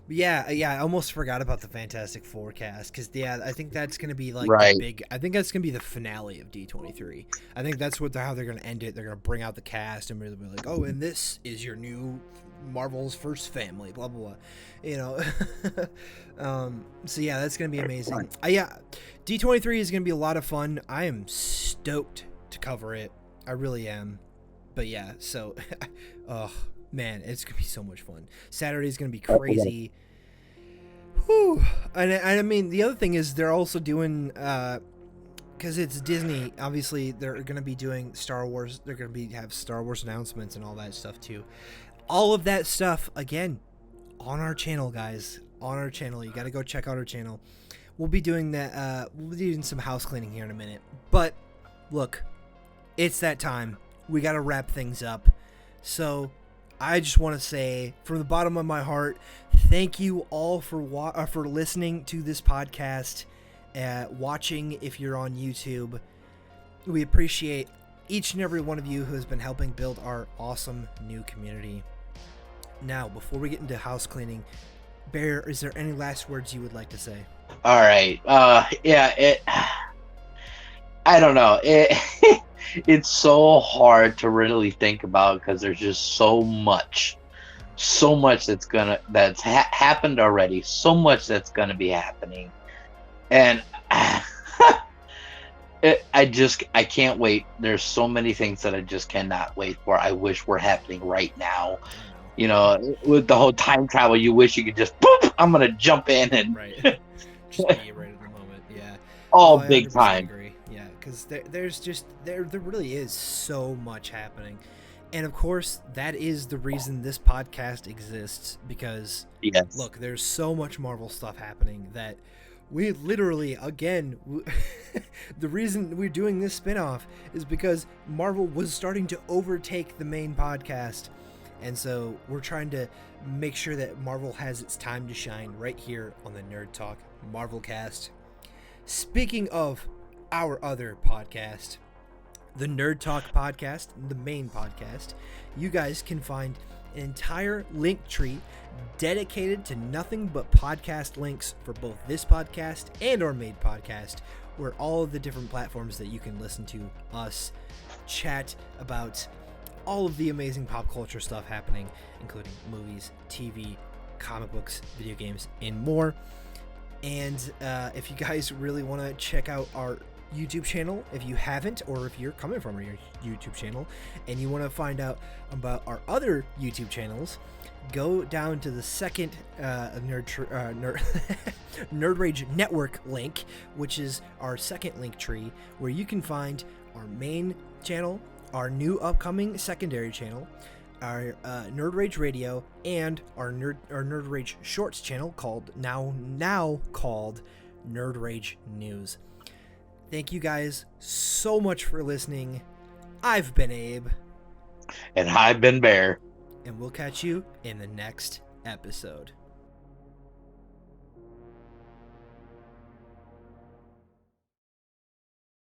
Yeah, I almost forgot about the Fantastic Four cast because I think that's gonna be like the Right. big. I think that's gonna be the finale of D23. I think that's how they're gonna end it. They're gonna bring out the cast and really be like, oh, and this is your new Marvel's first family, blah blah blah. You know, so yeah, that's gonna be amazing. Yeah, D23 is gonna be a lot of fun. I am stoked to cover it. I really am. But yeah, so, oh man, it's gonna be so much fun. Saturday's gonna be crazy. Whew. And I mean, the other thing is they're also doing, because it's Disney. Obviously, they're gonna be doing Star Wars. They're gonna have Star Wars announcements and all that stuff too. All of that stuff again on our channel, guys. On our channel, you got to go check out our channel. We'll be doing that. We'll be doing some house cleaning here in a minute. But look, it's that time. We got to wrap things up. So I just want to say from the bottom of my heart, thank you all for listening to this podcast, watching if you're on YouTube. We appreciate each and every one of you who has been helping build our awesome new community. Now, before we get into house cleaning, Bear, is there any last words you would like to say? All right. Yeah. I don't know. It's so hard to really think about because there's just so much that's happened already. So much that's gonna be happening, and I can't wait. There's so many things that I just cannot wait for. I wish were happening right now. You know, with the whole time travel, you wish you could just boop. I'm gonna jump in and right, just be right at the moment. Yeah. all I big 100% time. agree. Yeah, because there really is so much happening, and of course that is the reason this podcast exists. Because Yes. look, there's so much Marvel stuff happening that we literally, again, the reason we're doing this spinoff is because Marvel was starting to overtake the main podcast. And so we're trying to make sure that Marvel has its time to shine right here on the Nerd Talk Marvelcast. Speaking of our other podcast, the Nerd Talk podcast, the main podcast, you guys can find an entire link tree dedicated to nothing but podcast links for both this podcast and our main podcast, where all of the different platforms that you can listen to us chat about all of the amazing pop culture stuff happening, including movies, TV, comic books, video games, and more. And if you guys really want to check out our YouTube channel, if you haven't, or if you're coming from our YouTube channel and you want to find out about our other YouTube channels, go down to the second Nerd Rage Network link, which is our second link tree, where you can find our main channel, our new upcoming secondary channel, our Nerd Rage Radio, and our Nerd Rage Shorts channel now called Nerd Rage News. Thank you guys so much for listening. I've been Abe. And I've been Bear. And we'll catch you in the next episode.